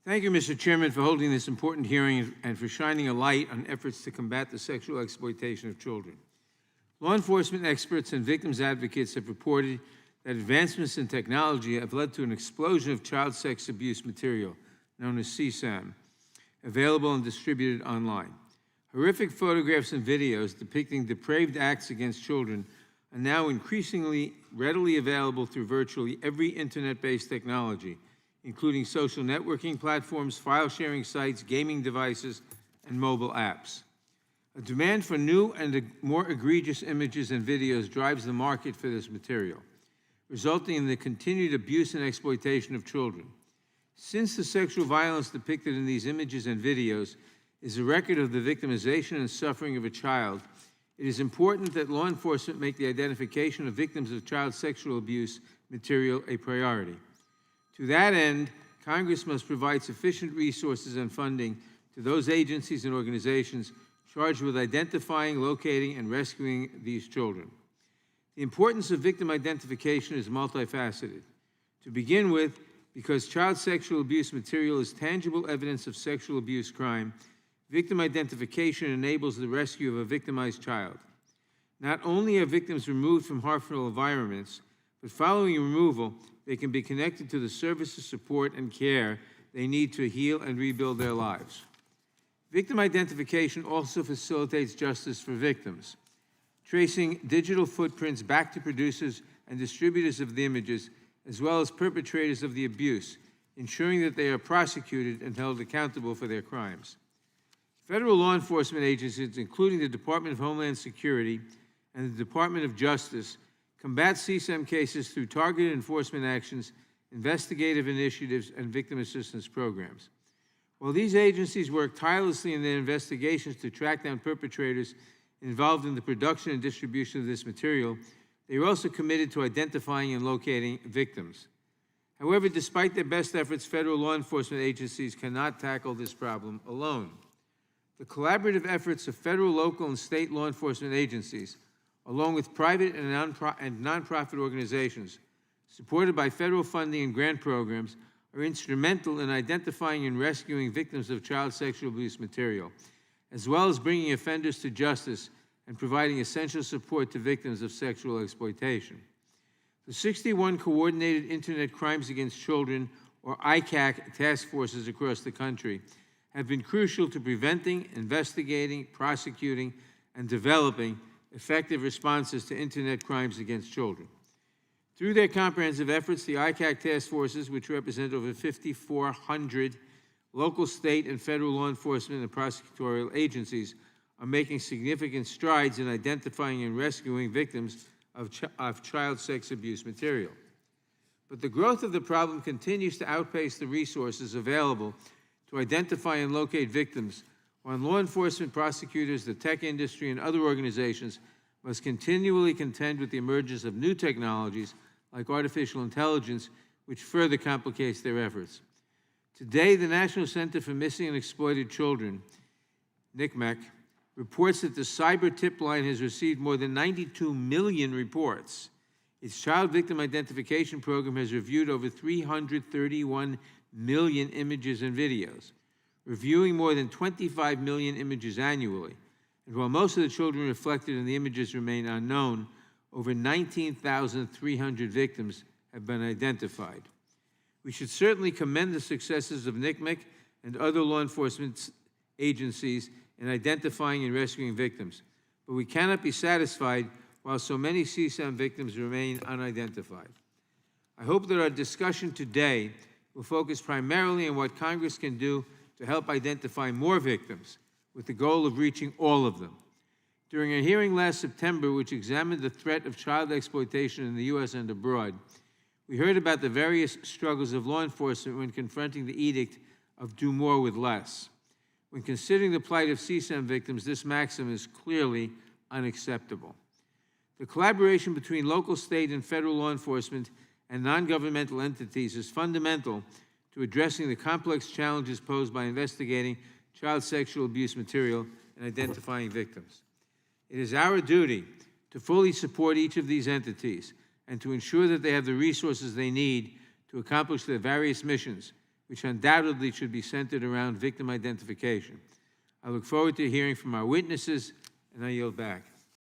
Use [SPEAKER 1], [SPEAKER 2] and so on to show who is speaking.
[SPEAKER 1] Thank you, Mr. Chairman, for holding this important hearing and for shining a light on efforts to combat the sexual exploitation of children. Law enforcement experts and victims advocates have reported that advancements in technology have led to an explosion of child sex abuse material, known as CSAM, available and distributed online. Horrific photographs and videos depicting depraved acts against children are now increasingly readily available through virtually every internet-based technology, including social networking platforms, file-sharing sites, gaming devices, and mobile apps. A demand for new and more egregious images and videos drives the market for this material, resulting in the continued abuse and exploitation of children. Since the sexual violence depicted in these images and videos is a record of the victimization and suffering of a child, it is important that law enforcement make the identification of victims of child sexual abuse material a priority. To that end, Congress must provide sufficient resources and funding to those agencies and organizations charged with identifying, locating, and rescuing these children. The importance of victim identification is multifaceted. To begin with, because child sexual abuse material is tangible evidence of sexual abuse crime, victim identification enables the rescue of a victimized child. Not only are victims removed from harmful environments, but following removal, they can be connected to the services, support, and care they need to heal and rebuild their lives. Victim identification also facilitates justice for victims. Tracing digital footprints back to producers and distributors of the images, as well as perpetrators of the abuse, ensuring that they are prosecuted and held accountable for their crimes. Federal law enforcement agencies, including the Department of Homeland Security and the Department of Justice, combat CSAM cases through targeted enforcement actions, investigative initiatives, and victim assistance programs. While these agencies work tirelessly in their investigations to track down perpetrators involved in the production and distribution of this material, they are also committed to identifying and locating victims. However, despite their best efforts, federal law enforcement agencies cannot tackle this problem alone. The collaborative efforts of federal, local, and state law enforcement agencies, along with private and nonprofit organizations, supported by federal funding and grant programs, are instrumental in identifying and rescuing victims of child sexual abuse material, as well as bringing offenders to justice and providing essential support to victims of sexual exploitation. The 61 Coordinated Internet Crimes Against Children, or ICAC, task forces across the country have been crucial to preventing, investigating, prosecuting, and developing effective responses to Internet crimes against children. Through their comprehensive efforts, the ICAC task forces, which represent over 5,400 local, state, and federal law enforcement and prosecutorial agencies, are making significant strides in identifying and rescuing victims of child sex abuse material. But the growth of the problem continues to outpace the resources available to identify and locate victims, while law enforcement, prosecutors, the tech industry, and other organizations must continually contend with the emergence of new technologies like artificial intelligence, which further complicates their efforts. Today, the National Center for Missing and Exploited Children, NCMEC, reports that the cyber tip line has received more than 92 million reports. Its child victim identification program has reviewed over 331 million images and videos, reviewing more than 25 million images annually. And while most of the children reflected in the images remain unknown, over 19,300 victims have been identified. We should certainly commend the successes of NCMEC and other law enforcement agencies in identifying and rescuing victims, but we cannot be satisfied while so many CSAM victims remain unidentified. I hope that our discussion today will focus primarily on what Congress can do to help identify more victims, with the goal of reaching all of them. During a hearing last September, which examined the threat of child exploitation in the U.S. and abroad, we heard about the various struggles of law enforcement when confronting the edict of do more with less. When considering the plight of CSAM victims, this maxim is clearly unacceptable. The collaboration between local, state, and federal law enforcement and non-governmental entities is fundamental to addressing the complex challenges posed by investigating child sexual abuse material and identifying victims. It is our duty to fully support each of these entities and to ensure that they have the resources they need to accomplish their various missions, which undoubtedly should be centered around victim identification. I look forward to hearing from our witnesses, and I yield back.